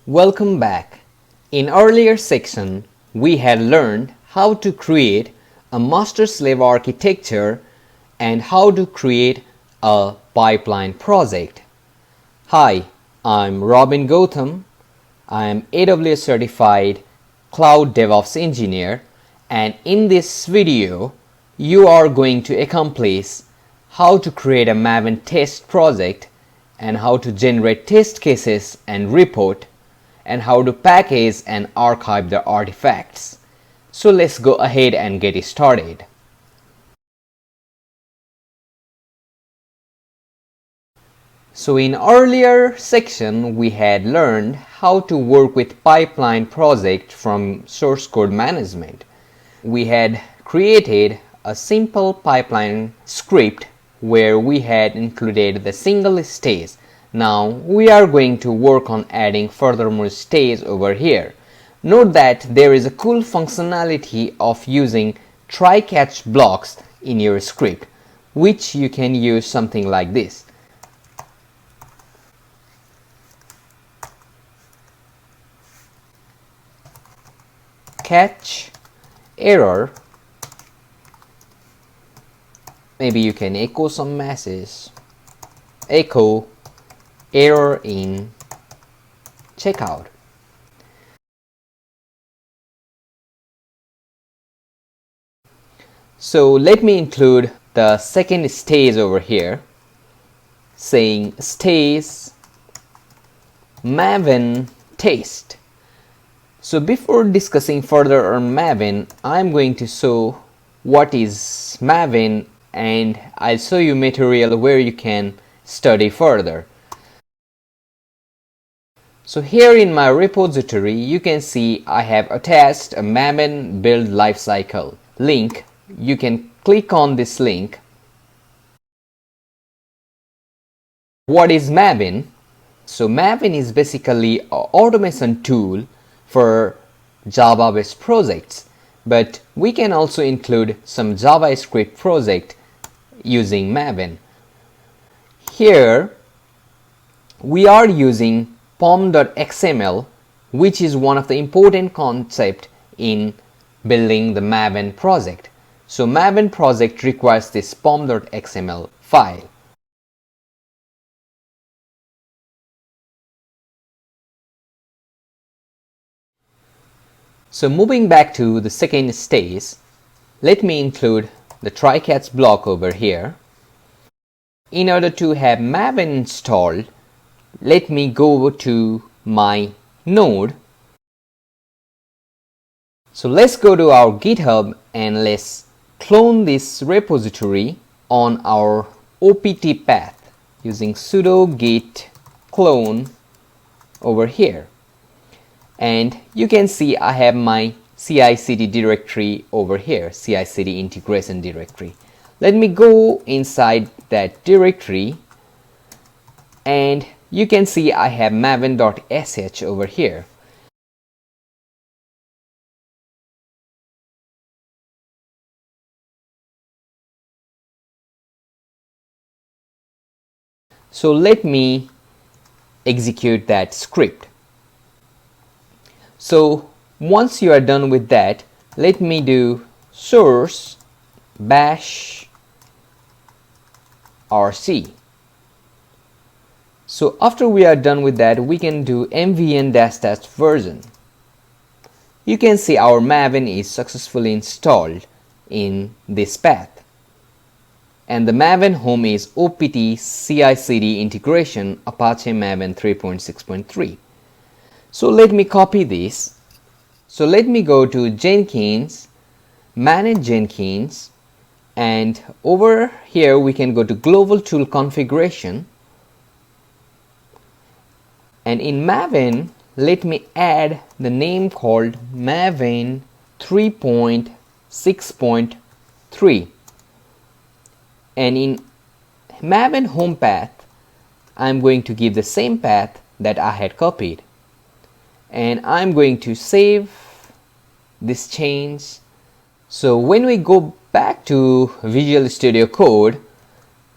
Welcome back. In earlier section, we had learned how to create a master-slave architecture and how to create a pipeline project. Hi, I'm Robin Gautam. I am AWS certified cloud DevOps engineer, and in this video, you are going to accomplish how to create a Maven test project and how to generate test cases and report, and how to package and archive the artifacts. So let's go ahead and get started. So in earlier section, we had learned how to work with pipeline project from source code management. We had created a simple pipeline script where we had included the single stage. Now we are going to work on adding furthermore stage over here. Note that there is a cool functionality of using try-catch blocks in your script, which you can use something like this. Catch error. Maybe you can echo some message. Echo error in checkout. So let me include the second stage over here, saying stage Maven test. So before discussing further on Maven, I'm going to show what is Maven, and I'll show you material where you can study further. So here in my repository, you can see I have attached a Maven build lifecycle link. You can click on this link. What is Maven? So Maven is basically an automation tool for Java-based projects, but we can also include some JavaScript project using Maven. Here we are using pom.xml, which is one of the important concepts in building the Maven project. So Maven project requires this pom.xml file. So moving back to the second stage, let me include the try-catch block over here. In order to have Maven installed, let me go to my node. So let's go to our GitHub and let's clone this repository on our opt path using sudo git clone over here. And you can see I have my CI/CD directory over here, CI/CD integration directory. Let me go inside that directory, and you can see I have maven.sh over here. So let me execute that script. So once you are done with that, let me do source bash rc. So after we are done with that, we can do mvn -- version. You can see our Maven is successfully installed in this path. And the Maven home is opt CI/CD integration Apache Maven 3.6.3. So let me copy this. So let me go to Jenkins, manage Jenkins, and over here we can go to global tool configuration. And in Maven, let me add the name called Maven 3.6.3. And in Maven home path, I'm going to give the same path that I had copied. And I'm going to save this change. So when we go back to Visual Studio Code,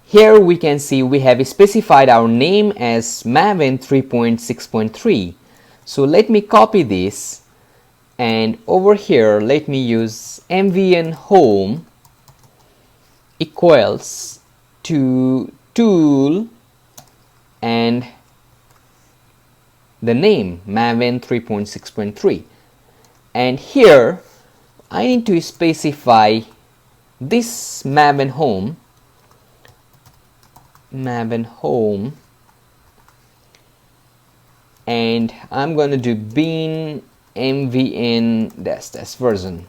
here we can see we have specified our name as Maven 3.6.3. So let me copy this, and over here let me use mvn home equals to tool and the name Maven 3.6.3, and here I need to specify this Maven home and I'm going to do bin mvn dash version.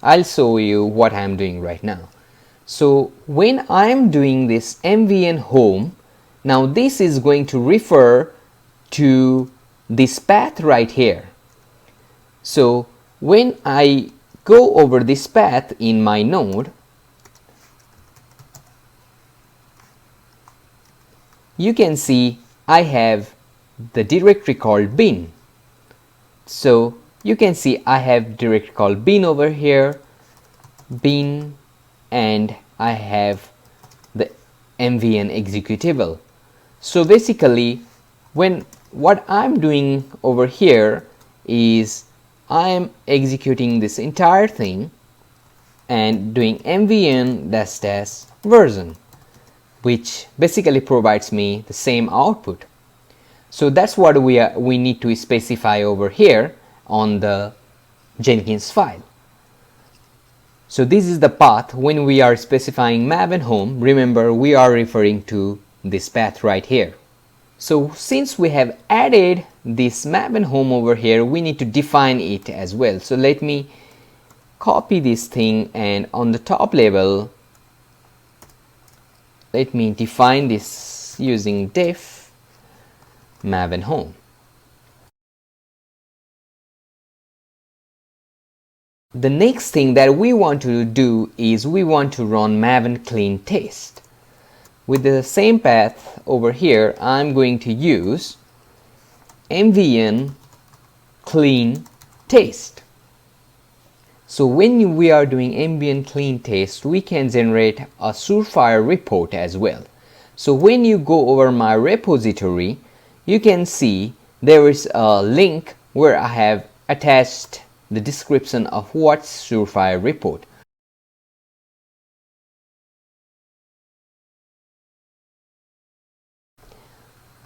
I'll show you what I'm doing right now. So when I'm doing this mvn home, now this is going to refer to this path right here. So when I go over this path in my node, you can see I have the directory called bin. So you can see I have directory called bin over here, bin, and I have the mvn executable. So basically what I'm doing over here is I am executing this entire thing and doing mvn dash dash version, which basically provides me the same output. So that's what we need to specify over here on the Jenkins file. So this is the path. When we are specifying Maven home, remember we are referring to this path right here. So since we have added this Maven home over here, we need to define it as well. So let me copy this thing, and on the top level let me define this using def Maven home. The next thing that we want to do is we want to run Maven clean test. With the same path over here, I'm going to use mvn clean test. So when we are doing mvn clean test, we can generate a Surefire report as well. So when you go over my repository, you can see there is a link where I have attached the description of what's Surefire report.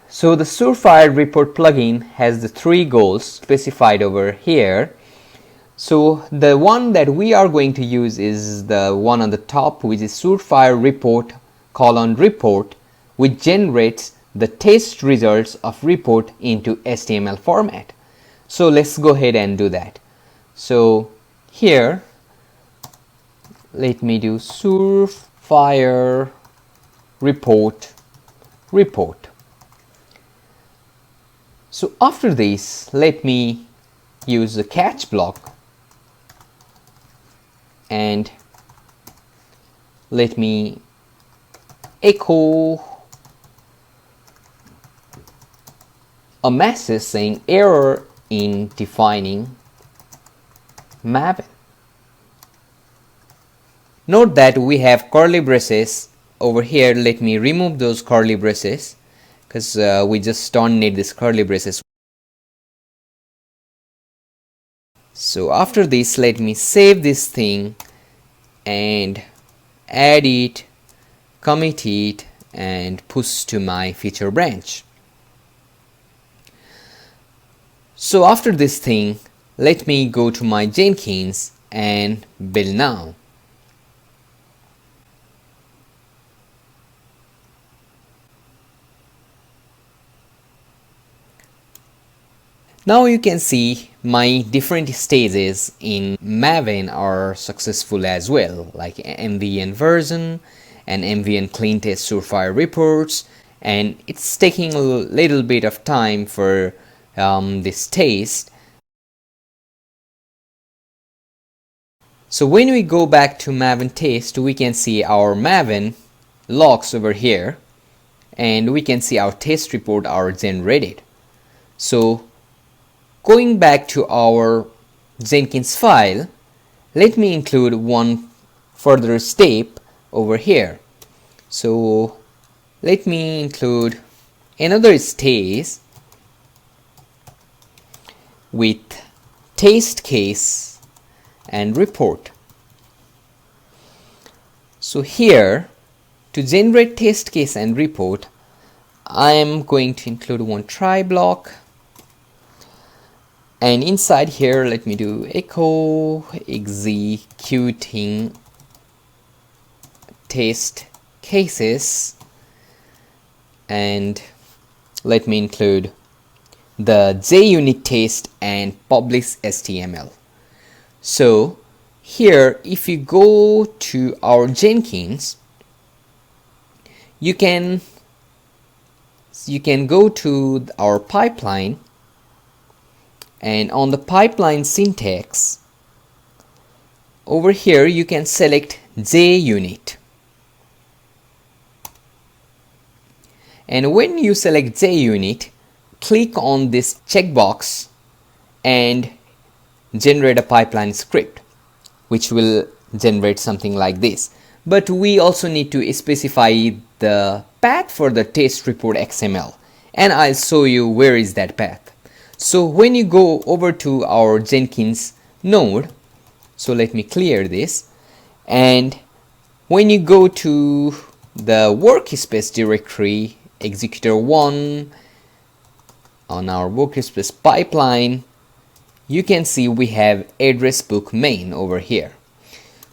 So the Surefire report plugin has the 3 goals specified over here. So the one that we are going to use is the one on the top, which is Surefire report : report, which generates the test results of report into HTML format. So let's go ahead and do that. So here let me do Surefire report. So after this, let me use the catch block and let me echo a message saying error in defining Maven. Note that we have curly braces over here. Let me remove those curly braces because we just don't need this curly braces. So after this, let me save this thing and add it, commit it, and push to my feature branch. So after this thing, let me go to my Jenkins and build now. Now you can see my different stages in Maven are successful as well, like MVN version and MVN clean test Surefire reports, and it's taking a little bit of time for this test. So when we go back to Maven test, we can see our Maven logs over here, and we can see our test report are generated. So going back to our Jenkins file, let me include one further step over here. So let me include another stage with test case and report. So here, to generate test case and report, I am going to include one try block, and inside here let me do echo executing test cases, and let me include the JUnit test and publish HTML. So here, if you go to our Jenkins, you can go to our pipeline, and on the pipeline syntax over here you can select JUnit, and when you select JUnit, click on this checkbox and generate a pipeline script, which will generate something like this. But we also need to specify the path for the test report XML, and I'll show you where is that path. So when you go over to our Jenkins node, so let me clear this, and when you go to the workspace directory executor 1 on our workspace pipeline, you can see we have address book main over here.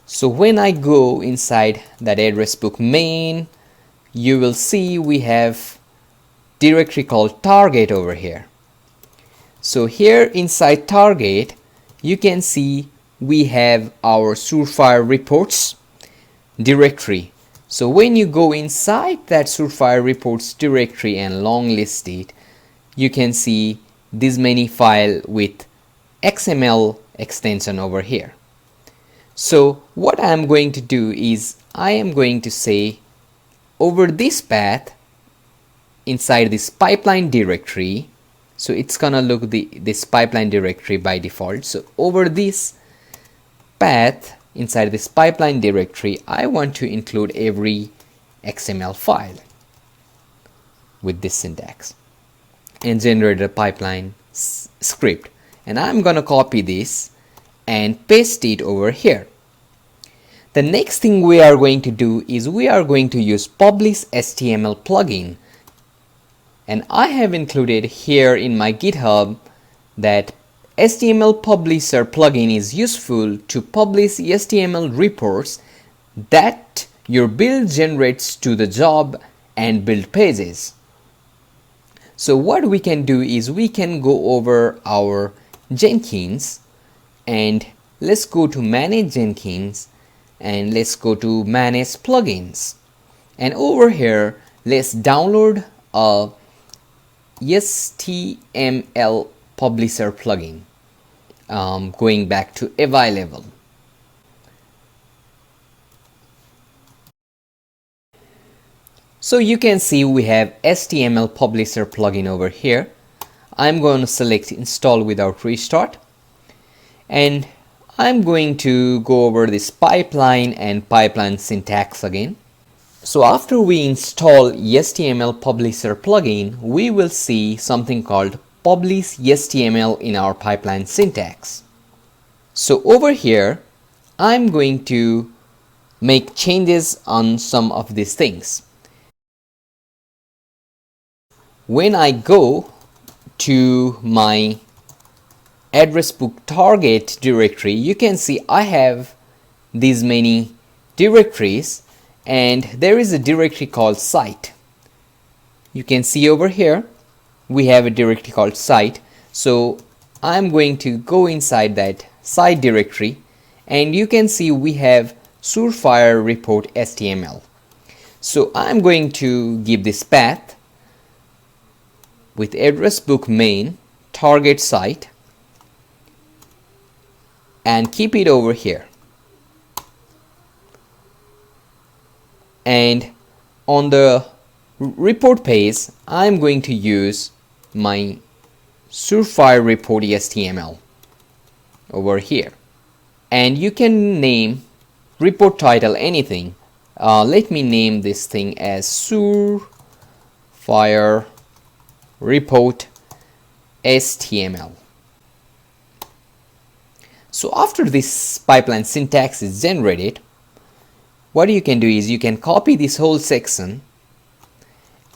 So when I go inside that address book main, you will see we have directory called target over here. So here inside target, you can see we have our Surefire reports directory. So when you go inside that Surefire reports directory and long list it, you can see this many file with XML extension over here. So what I am going to do is I am going to say over this path inside this pipeline directory, so it's gonna look this pipeline directory by default. So over this path inside this pipeline directory, I want to include every XML file with this syntax and generate a pipeline script, and I'm gonna copy this and paste it over here. The next thing we are going to do is we are going to use publish HTML plugin, and I have included here in my GitHub that HTML publisher plugin is useful to publish HTML reports that your build generates to the job and build pages. So what we can do is we can go over our Jenkins, and let's go to manage Jenkins, and let's go to manage plugins, and over here let's download a HTML publisher plugin, going back to available. So you can see we have HTML publisher plugin over here. I'm going to select install without restart, and I'm going to go over this pipeline and pipeline syntax again. So after we install HTML publisher plugin, we will see something called publish HTML in our pipeline syntax. So over here, I'm going to make changes on some of these things. When I go to my address book target directory, you can see I have these many directories, and there is a directory called site. You can see over here we have a directory called site. So I'm going to go inside that site directory, and you can see we have Surefire report HTML. So I'm going to give this path with address book main target site and keep it over here. And on the report page, I'm going to use my Surefire report HTML over here. And you can name report title anything. Let me name this thing as Surefire report HTML. So after this pipeline syntax is generated, what you can do is you can copy this whole section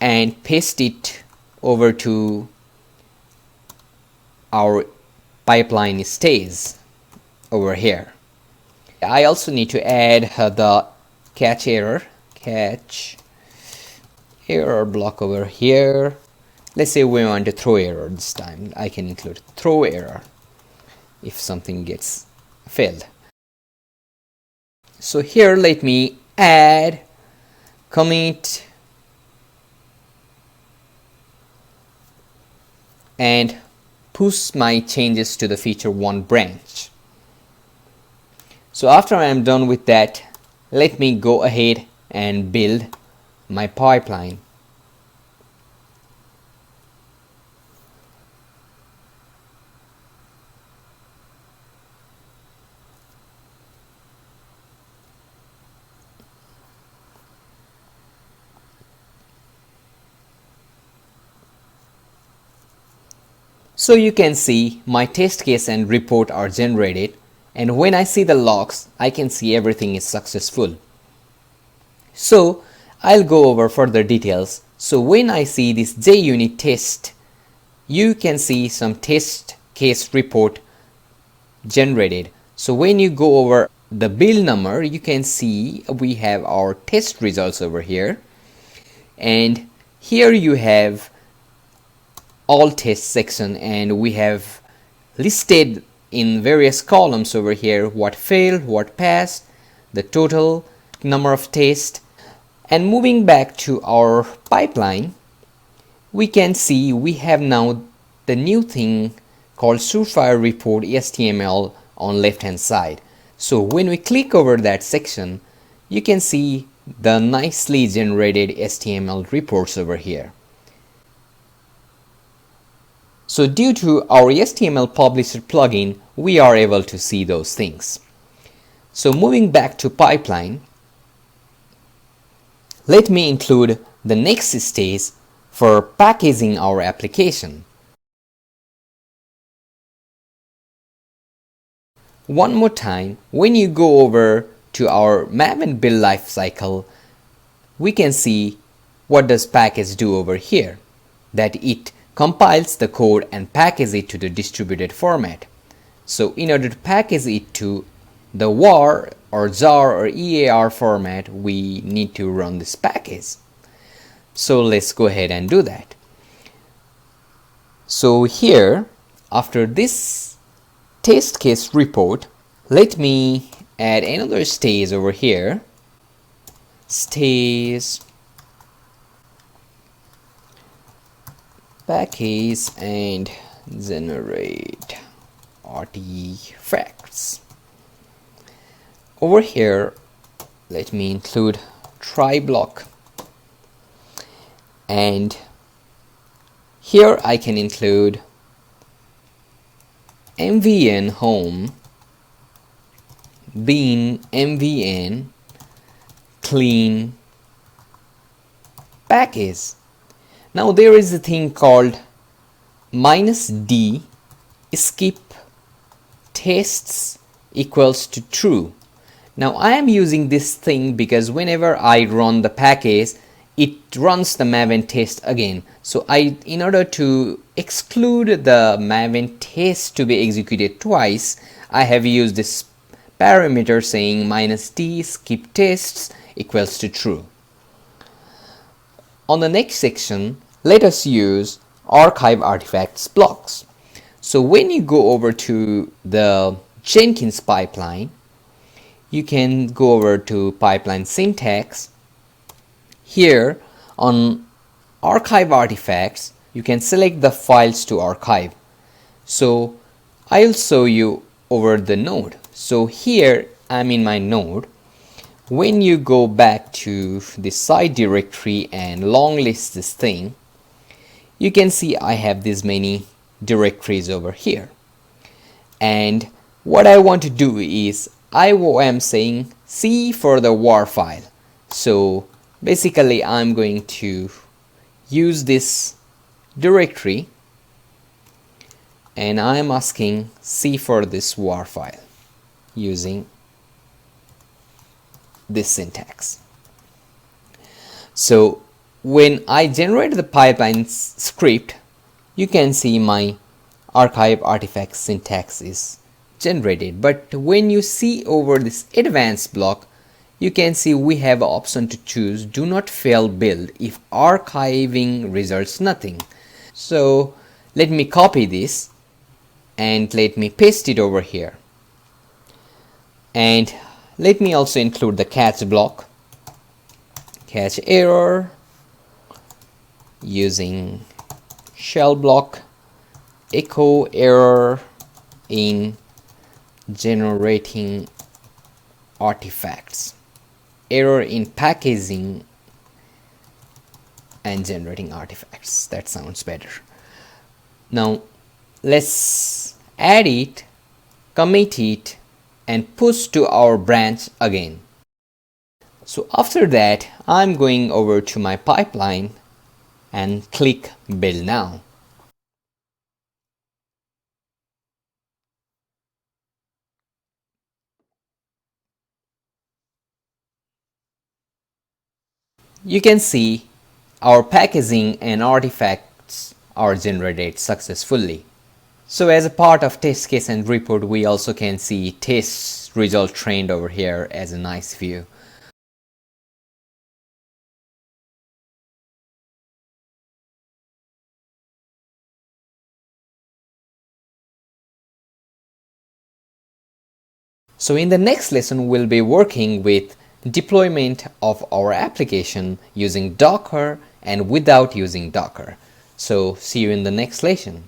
and paste it over to our pipeline stage over here. I also need to add the catch error block over here. Let's say we want to throw error this time. I can include throw error if something gets failed. So here let me add commit and push my changes to the feature 1 branch. So after I am done with that, let me go ahead and build my pipeline. So you can see my test case and report are generated, and when I see the logs, I can see everything is successful. So I'll go over further details. So when I see this JUnit test, you can see some test case report generated. So when you go over the build number, you can see we have our test results over here, and here you have all test section, and we have listed in various columns over here what failed, what passed, the total number of tests. And moving back to our pipeline, we can see we have now the new thing called Surefire report HTML on left hand side. So when we click over that section, you can see the nicely generated HTML reports over here. So due to our HTML Publisher plugin, we are able to see those things. So moving back to pipeline, let me include the next stage for packaging our application. One more time, when you go over to our Maven build lifecycle, we can see what does package do over here, that it compiles the code and packages it to the distributed format. So in order to package it to the WAR or JAR or EAR format, we need to run this package. So let's go ahead and do that. So here, after this test case report, let me add another stage over here. Stage package and generate artifacts. Over here, let me include try block, and here I can include mvn home bin mvn clean package. Now there is a thing called -d skip tests equals to true. Now I am using this thing because whenever I run the package, it runs the Maven test again. So in order to exclude the Maven test to be executed twice, I have used this parameter saying -d skip tests equals to true. On the next section, let us use archive artifacts blocks. So when you go over to the Jenkins pipeline, you can go over to pipeline syntax. Here on archive artifacts, you can select the files to archive. So I'll show you over the node. So here I'm in my node. When you go back to the site directory and long list this thing, you can see I have this many directories over here. And what I want to do is I am saying C for the WAR file. So basically I'm going to use this directory and I'm asking C for this WAR file. using this syntax. So when I generate the pipeline script, you can see my archive artifacts syntax is generated. But when you see over this advanced block, you can see we have an option to choose do not fail build if archiving results nothing. So let me copy this and let me paste it over here. And let me also include the catch block. Catch error using shell block, echo error in generating artifacts, error in packaging and generating artifacts. That sounds better. Now let's add it, commit it, and push to our branch again. So after that, I'm going over to my pipeline and click build now. You can see our packaging and artifacts are generated successfully. So as a part of test case and report, we also can see test result trained over here as a nice view. So in the next lesson, we'll be working with deployment of our application using Docker and without using Docker. So see you in the next lesson.